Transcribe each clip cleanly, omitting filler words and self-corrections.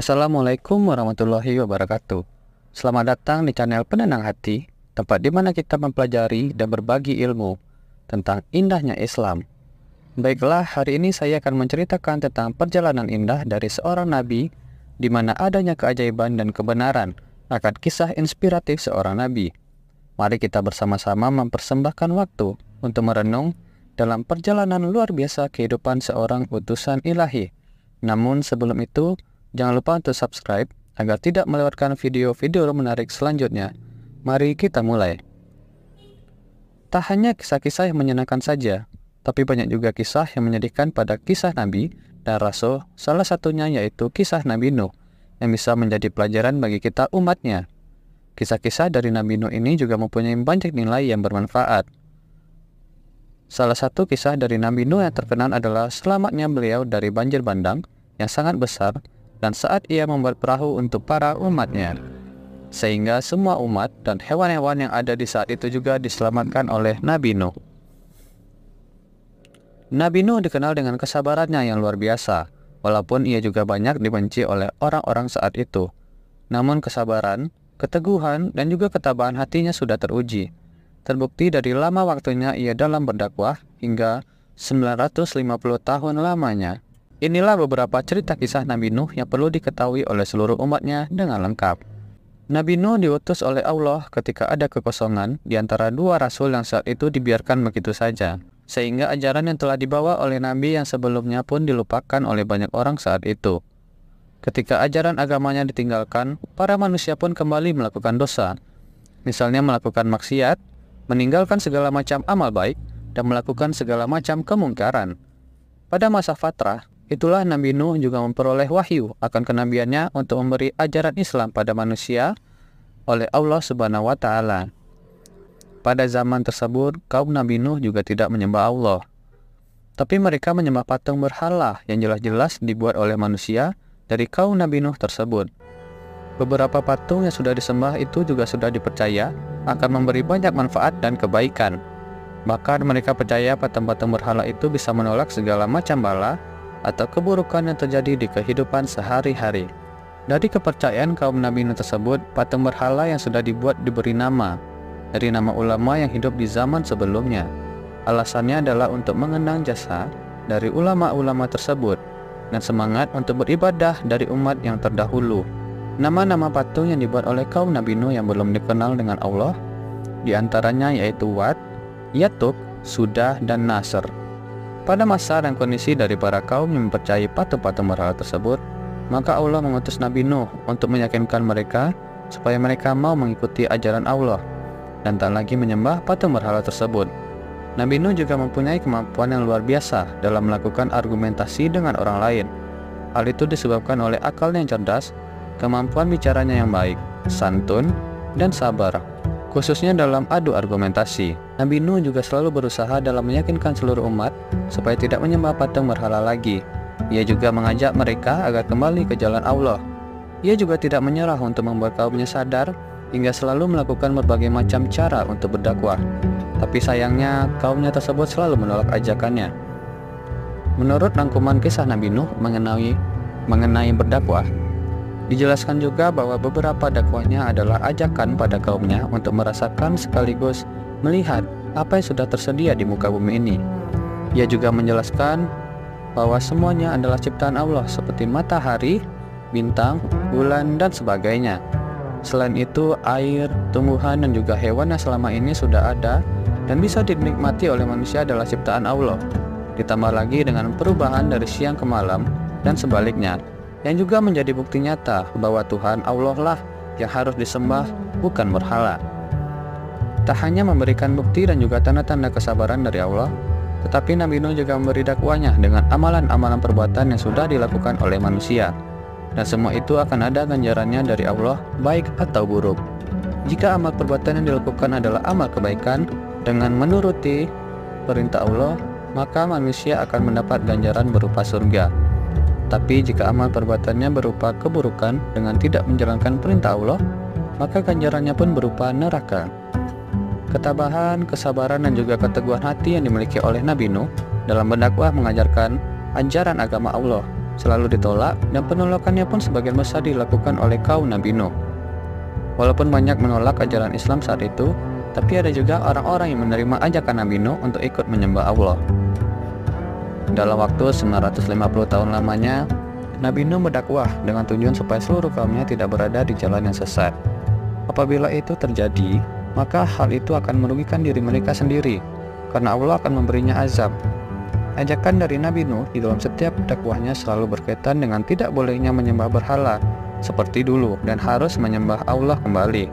Assalamualaikum warahmatullahi wabarakatuh. Selamat datang di channel Penenang Hati, tempat di mana kita mempelajari dan berbagi ilmu tentang indahnya Islam. Baiklah, hari ini saya akan menceritakan tentang perjalanan indah dari seorang nabi, di mana adanya keajaiban dan kebenaran akan kisah inspiratif seorang nabi. Mari kita bersama-sama mempersembahkan waktu untuk merenung dalam perjalanan luar biasa kehidupan seorang utusan ilahi. Namun sebelum itu, jangan lupa untuk subscribe agar tidak melewatkan video-video menarik selanjutnya. Mari kita mulai. Tak hanya kisah-kisah yang menyenangkan saja, tapi banyak juga kisah yang menyedihkan pada kisah Nabi dan Rasul. Salah satunya yaitu kisah Nabi Nuh yang bisa menjadi pelajaran bagi kita umatnya. Kisah-kisah dari Nabi Nuh ini juga mempunyai banyak nilai yang bermanfaat. Salah satu kisah dari Nabi Nuh yang terkenal adalah selamatnya beliau dari banjir bandang yang sangat besar dan saat ia membuat perahu untuk para umatnya, sehingga semua umat dan hewan-hewan yang ada di saat itu juga diselamatkan oleh Nabi Nuh. Nabi Nuh dikenal dengan kesabarannya yang luar biasa, walaupun ia juga banyak dibenci oleh orang-orang saat itu. Namun kesabaran, keteguhan, dan juga ketabahan hatinya sudah teruji. Terbukti dari lama waktunya ia dalam berdakwah hingga 950 tahun lamanya. Inilah beberapa cerita kisah Nabi Nuh yang perlu diketahui oleh seluruh umatnya dengan lengkap. Nabi Nuh diutus oleh Allah ketika ada kekosongan di antara dua rasul yang saat itu dibiarkan begitu saja, sehingga ajaran yang telah dibawa oleh Nabi yang sebelumnya pun dilupakan oleh banyak orang saat itu. Ketika ajaran agamanya ditinggalkan, para manusia pun kembali melakukan dosa, misalnya melakukan maksiat, meninggalkan segala macam amal baik, dan melakukan segala macam kemungkaran. Pada masa fatrah, itulah Nabi Nuh juga memperoleh wahyu akan kenabiannya untuk memberi ajaran Islam pada manusia oleh Allah Subhanahu wa Ta'ala. Pada zaman tersebut, kaum Nabi Nuh juga tidak menyembah Allah, tapi mereka menyembah patung berhala yang jelas-jelas dibuat oleh manusia dari kaum Nabi Nuh tersebut. Beberapa patung yang sudah disembah itu juga sudah dipercaya akan memberi banyak manfaat dan kebaikan. Bahkan mereka percaya patung-patung berhala itu bisa menolak segala macam bala atau keburukan yang terjadi di kehidupan sehari-hari. Dari kepercayaan kaum Nabi Nuh tersebut, patung berhala yang sudah dibuat diberi nama dari nama ulama yang hidup di zaman sebelumnya. Alasannya adalah untuk mengenang jasa dari ulama-ulama tersebut dan semangat untuk beribadah dari umat yang terdahulu. Nama-nama patung yang dibuat oleh kaum Nabi Nuh yang belum dikenal dengan Allah, di antaranya yaitu Wat, Yatuk, Sudah, dan Nasr. Pada masa dan kondisi dari para kaum yang mempercayai patung-patung berhala tersebut, maka Allah mengutus Nabi Nuh untuk meyakinkan mereka supaya mereka mau mengikuti ajaran Allah dan tak lagi menyembah patung berhala tersebut. Nabi Nuh juga mempunyai kemampuan yang luar biasa dalam melakukan argumentasi dengan orang lain. Hal itu disebabkan oleh akalnya yang cerdas, kemampuan bicaranya yang baik, santun, dan sabar, khususnya dalam adu argumentasi. Nabi Nuh juga selalu berusaha dalam meyakinkan seluruh umat supaya tidak menyembah patung berhala lagi. Ia juga mengajak mereka agar kembali ke jalan Allah. Ia juga tidak menyerah untuk membuat kaumnya sadar, hingga selalu melakukan berbagai macam cara untuk berdakwah. Tapi sayangnya kaumnya tersebut selalu menolak ajakannya. Menurut rangkuman kisah Nabi Nuh mengenai berdakwah, dijelaskan juga bahwa beberapa dakwahnya adalah ajakan pada kaumnya untuk merasakan sekaligus melihat apa yang sudah tersedia di muka bumi ini. Ia juga menjelaskan bahwa semuanya adalah ciptaan Allah seperti matahari, bintang, bulan, dan sebagainya. Selain itu, air, tumbuhan, dan juga hewan yang selama ini sudah ada dan bisa dinikmati oleh manusia adalah ciptaan Allah. Ditambah lagi dengan perubahan dari siang ke malam dan sebaliknya, yang juga menjadi bukti nyata bahwa Tuhan Allah lah yang harus disembah, bukan berhala. Tak hanya memberikan bukti dan juga tanda-tanda kesabaran dari Allah, tetapi Nabi Nuh juga memberi dakwahnya dengan amalan-amalan perbuatan yang sudah dilakukan oleh manusia, dan semua itu akan ada ganjarannya dari Allah, baik atau buruk. Jika amal perbuatan yang dilakukan adalah amal kebaikan dengan menuruti perintah Allah, maka manusia akan mendapat ganjaran berupa surga. Tapi jika amal perbuatannya berupa keburukan dengan tidak menjalankan perintah Allah, maka ganjarannya pun berupa neraka. Ketabahan, kesabaran, dan juga keteguhan hati yang dimiliki oleh Nabi Nuh dalam berdakwah mengajarkan ajaran agama Allah selalu ditolak dan penolakannya pun sebagian besar dilakukan oleh kaum Nabi Nuh. Walaupun banyak menolak ajaran Islam saat itu, tapi ada juga orang-orang yang menerima ajakan Nabi Nuh untuk ikut menyembah Allah. Dalam waktu 950 tahun lamanya, Nabi Nuh berdakwah dengan tujuan supaya seluruh kaumnya tidak berada di jalan yang sesat. Apabila itu terjadi, maka hal itu akan merugikan diri mereka sendiri, karena Allah akan memberinya azab. Ajakan dari Nabi Nuh di dalam setiap dakwahnya selalu berkaitan dengan tidak bolehnya menyembah berhala seperti dulu dan harus menyembah Allah kembali.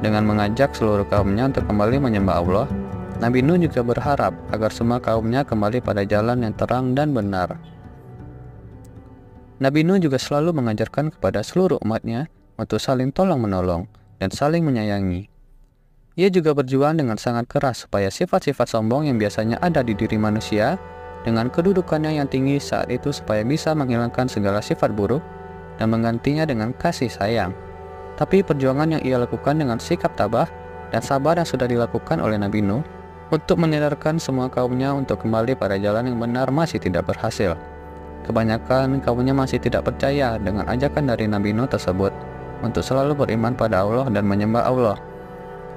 Dengan mengajak seluruh kaumnya untuk kembali menyembah Allah, Nabi Nuh juga berharap agar semua kaumnya kembali pada jalan yang terang dan benar. Nabi Nuh juga selalu mengajarkan kepada seluruh umatnya untuk saling tolong-menolong dan saling menyayangi. Ia juga berjuang dengan sangat keras supaya sifat-sifat sombong yang biasanya ada di diri manusia dengan kedudukannya yang tinggi saat itu supaya bisa menghilangkan segala sifat buruk dan menggantinya dengan kasih sayang. Tapi perjuangan yang ia lakukan dengan sikap tabah dan sabar yang sudah dilakukan oleh Nabi Nuh untuk menyadarkan semua kaumnya untuk kembali pada jalan yang benar masih tidak berhasil. Kebanyakan kaumnya masih tidak percaya dengan ajakan dari Nabi Nuh tersebut untuk selalu beriman pada Allah dan menyembah Allah.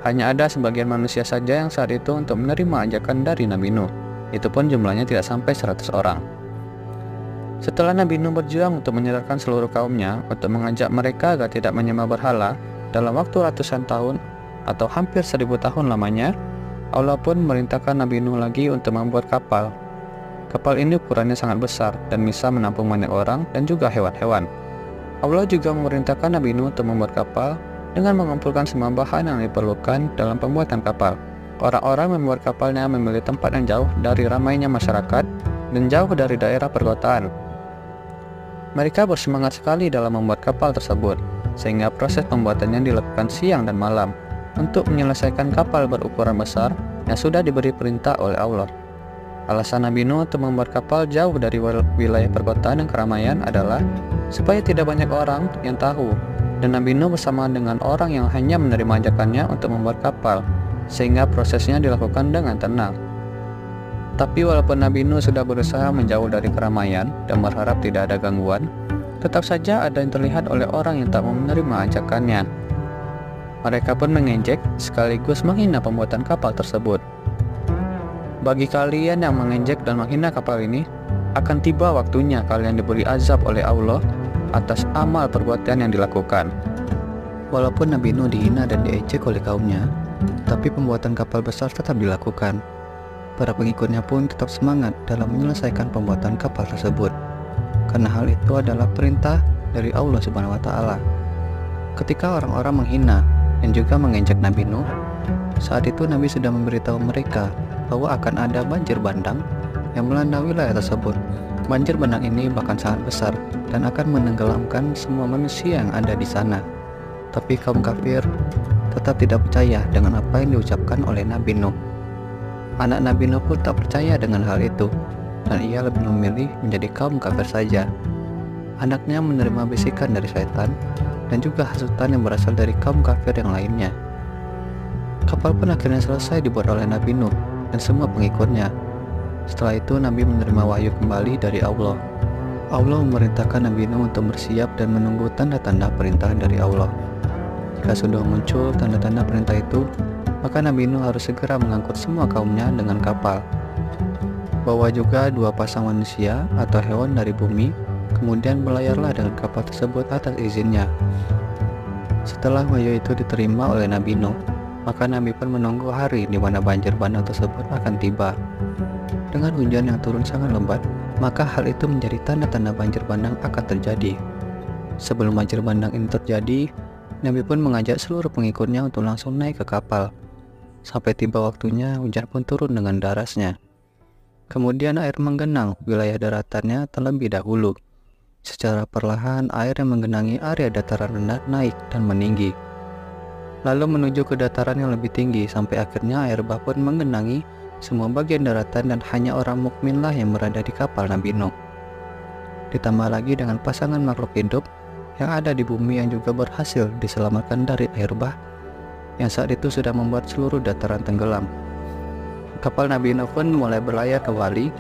Hanya ada sebagian manusia saja yang saat itu untuk menerima ajakan dari Nabi Nuh. Itu pun jumlahnya tidak sampai 100 orang. Setelah Nabi Nuh berjuang untuk menyadarkan seluruh kaumnya untuk mengajak mereka agar tidak menyembah berhala dalam waktu ratusan tahun atau hampir 1000 tahun lamanya, Allah pun memerintahkan Nabi Nuh lagi untuk membuat kapal. Kapal ini ukurannya sangat besar dan bisa menampung banyak orang dan juga hewan-hewan. Allah juga memerintahkan Nabi Nuh untuk membuat kapal dengan mengumpulkan semua bahan yang diperlukan dalam pembuatan kapal. Orang-orang yang membuat kapalnya memilih tempat yang jauh dari ramainya masyarakat dan jauh dari daerah perkotaan. Mereka bersemangat sekali dalam membuat kapal tersebut, sehingga proses pembuatannya dilakukan siang dan malam untuk menyelesaikan kapal berukuran besar yang sudah diberi perintah oleh Allah. Alasan Nabi Nuh untuk membuat kapal jauh dari wilayah perkotaan dan keramaian adalah supaya tidak banyak orang yang tahu, dan Nabi Nuh bersama dengan orang yang hanya menerima ajakannya untuk membuat kapal, sehingga prosesnya dilakukan dengan tenang. Tapi walaupun Nabi Nuh sudah berusaha menjauh dari keramaian dan berharap tidak ada gangguan, tetap saja ada yang terlihat oleh orang yang tak mau menerima ajakannya. Mereka pun mengejek sekaligus menghina pembuatan kapal tersebut. Bagi kalian yang mengejek dan menghina kapal ini, akan tiba waktunya kalian diberi azab oleh Allah atas amal perbuatan yang dilakukan. Walaupun Nabi Nuh dihina dan diejek oleh kaumnya, tapi pembuatan kapal besar tetap dilakukan. Para pengikutnya pun tetap semangat dalam menyelesaikan pembuatan kapal tersebut, karena hal itu adalah perintah dari Allah Subhanahu wa Ta'ala. Ketika orang-orang menghina dan juga mengejek Nabi Nuh, saat itu Nabi sudah memberitahu mereka bahwa akan ada banjir bandang yang melanda wilayah tersebut. Banjir bandang ini bahkan sangat besar dan akan menenggelamkan semua manusia yang ada di sana. Tapi kaum kafir tetap tidak percaya dengan apa yang diucapkan oleh Nabi Nuh. Anak Nabi Nuh pun tak percaya dengan hal itu, dan ia lebih memilih menjadi kaum kafir saja. Anaknya menerima bisikan dari syaitan dan juga hasutan yang berasal dari kaum kafir yang lainnya. Kapal pun akhirnya selesai dibuat oleh Nabi Nuh dan semua pengikutnya. Setelah itu Nabi menerima wahyu kembali dari Allah. Allah memerintahkan Nabi Nuh untuk bersiap dan menunggu tanda-tanda perintah dari Allah. Jika sudah muncul tanda-tanda perintah itu, maka Nabi Nuh harus segera mengangkut semua kaumnya dengan kapal. Bawa juga 2 pasang manusia atau hewan dari bumi, kemudian berlayarlah dengan kapal tersebut atas izinnya. Setelah wahyu itu diterima oleh Nabi Nuh, maka Nabi pun menunggu hari di mana banjir bandang tersebut akan tiba. Dengan hujan yang turun sangat lebat, maka hal itu menjadi tanda-tanda banjir bandang akan terjadi. Sebelum banjir bandang ini terjadi, Nabi pun mengajak seluruh pengikutnya untuk langsung naik ke kapal. Sampai tiba waktunya, hujan pun turun dengan derasnya. Kemudian air menggenang wilayah daratannya terlebih dahulu. Secara perlahan, air yang menggenangi area dataran rendah naik dan meninggi, lalu menuju ke dataran yang lebih tinggi, sampai akhirnya air bah pun menggenangi semua bagian daratan dan hanya orang mukminlah yang berada di kapal Nabi Nuh. Ditambah lagi dengan pasangan makhluk hidup yang ada di bumi yang juga berhasil diselamatkan dari air bah yang saat itu sudah membuat seluruh dataran tenggelam. Kapal Nabi Nuh pun mulai berlayar kembali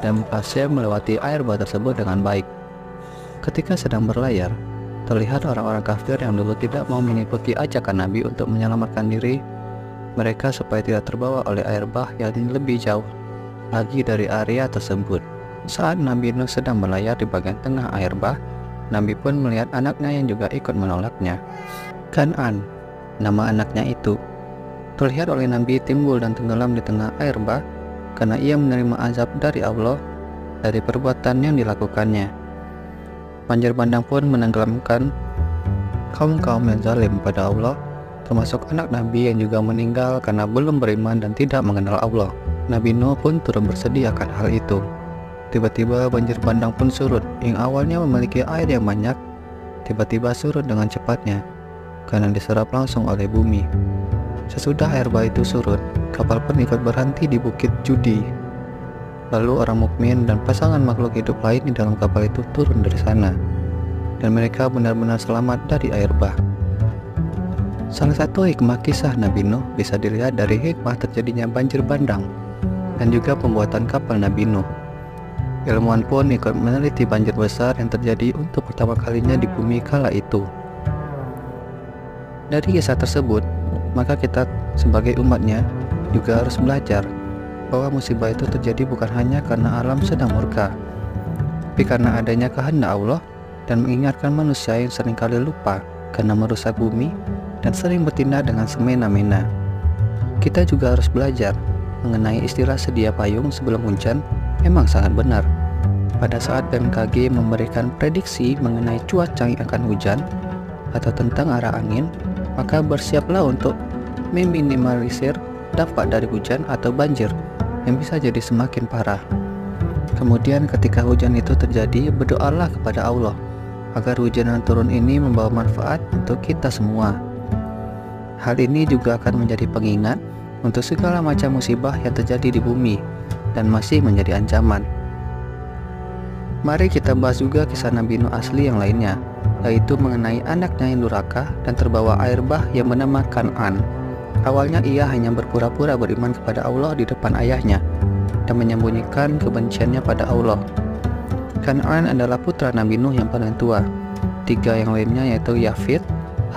dan berhasil melewati air bah tersebut dengan baik. Ketika sedang berlayar, terlihat orang-orang kafir yang dulu tidak mau mengikuti ajakan Nabi untuk menyelamatkan diri mereka supaya tidak terbawa oleh air bah yang lebih jauh lagi dari area tersebut. Saat Nabi Nuh sedang berlayar di bagian tengah air bah, Nabi pun melihat anaknya yang juga ikut menolaknya. Kan'an, nama anaknya itu, terlihat oleh Nabi timbul dan tenggelam di tengah air bah karena ia menerima azab dari Allah dari perbuatan yang dilakukannya. Banjir bandang pun menenggelamkan kaum-kaum yang zalim pada Allah, termasuk anak Nabi yang juga meninggal karena belum beriman dan tidak mengenal Allah. Nabi Nuh pun turut bersedih akan hal itu. Tiba-tiba banjir bandang pun surut, yang awalnya memiliki air yang banyak, tiba-tiba surut dengan cepatnya, karena diserap langsung oleh bumi. Sesudah air bah itu surut, kapal pun ikut berhenti di Bukit Judi. Lalu orang mukmin dan pasangan makhluk hidup lain di dalam kapal itu turun dari sana, dan mereka benar-benar selamat dari air bah. Salah satu hikmah kisah Nabi Nuh bisa dilihat dari hikmah terjadinya banjir bandang, dan juga pembuatan kapal Nabi Nuh. Ilmuwan pun ikut meneliti banjir besar yang terjadi untuk pertama kalinya di bumi kala itu. Dari kisah tersebut, maka kita sebagai umatnya juga harus belajar bahwa musibah itu terjadi bukan hanya karena alam sedang murka, tapi karena adanya kehendak Allah dan mengingatkan manusia yang seringkali lupa karena merusak bumi dan sering bertindak dengan semena-mena. Kita juga harus belajar mengenai istilah sedia payung sebelum hujan memang sangat benar. Pada saat BMKG memberikan prediksi mengenai cuaca yang akan hujan atau tentang arah angin, maka bersiaplah untuk meminimalisir dampak dari hujan atau banjir yang bisa jadi semakin parah. Kemudian ketika hujan itu terjadi, berdoalah kepada Allah agar hujan yang turun ini membawa manfaat untuk kita semua. Hal ini juga akan menjadi pengingat untuk segala macam musibah yang terjadi di bumi dan masih menjadi ancaman. Mari kita bahas juga kisah Nabi Nuh asli yang lainnya, yaitu mengenai anaknya yang durhaka dan terbawa air bah yang bernama Kan'an. Awalnya ia hanya berpura-pura beriman kepada Allah di depan ayahnya dan menyembunyikan kebenciannya pada Allah. Kan'an adalah putra Nabi Nuh yang paling tua. Tiga yang lainnya yaitu Yafith,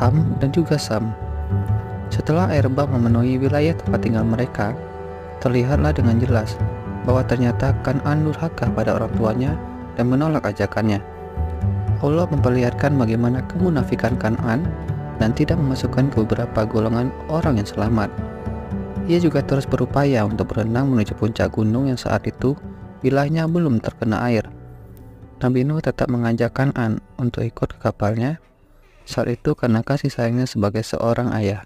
Ham, dan juga Sam. Setelah air bah memenuhi wilayah tempat tinggal mereka, terlihatlah dengan jelas bahwa ternyata Kan'an durhaka pada orang tuanya dan menolak ajakannya. Allah memperlihatkan bagaimana kemunafikan Kan'an dan tidak memasukkan ke beberapa golongan orang yang selamat. Ia juga terus berupaya untuk berenang menuju puncak gunung yang saat itu wilayahnya belum terkena air. Nabi Nuh tetap mengajak Kan'an untuk ikut ke kapalnya saat itu karena kasih sayangnya sebagai seorang ayah.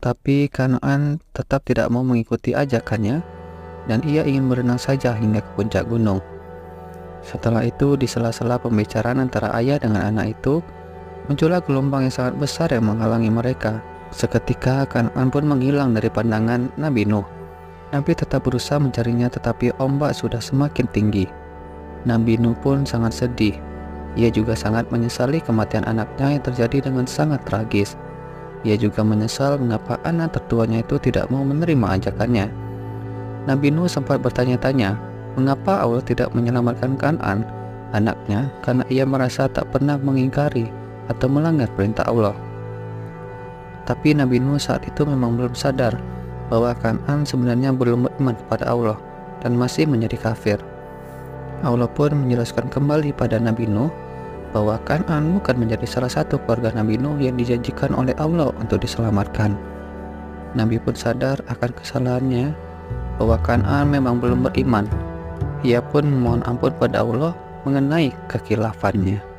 Tapi Kan'an tetap tidak mau mengikuti ajakannya dan ia ingin berenang saja hingga ke puncak gunung. Setelah itu, di sela-sela pembicaraan antara ayah dengan anak itu, muncullah gelombang yang sangat besar yang menghalangi mereka. Seketika Kan'an pun menghilang dari pandangan Nabi Nuh. Nabi tetap berusaha mencarinya, tetapi ombak sudah semakin tinggi. Nabi Nuh pun sangat sedih. Ia juga sangat menyesali kematian anaknya yang terjadi dengan sangat tragis. Ia juga menyesal mengapa anak tertuanya itu tidak mau menerima ajakannya. Nabi Nuh sempat bertanya-tanya, mengapa Allah tidak menyelamatkan Kan'an, anaknya, karena ia merasa tak pernah mengingkari atau melanggar perintah Allah. Tapi Nabi Nuh saat itu memang belum sadar bahwa Kan'an sebenarnya belum beriman kepada Allah dan masih menjadi kafir. Allah pun menjelaskan kembali pada Nabi Nuh bahwa Kan'an bukan menjadi salah satu keluarga Nabi Nuh yang dijanjikan oleh Allah untuk diselamatkan. Nabi pun sadar akan kesalahannya bahwa Kan'an memang belum beriman. Ia pun memohon ampun pada Allah mengenai kekhilafan-Nya.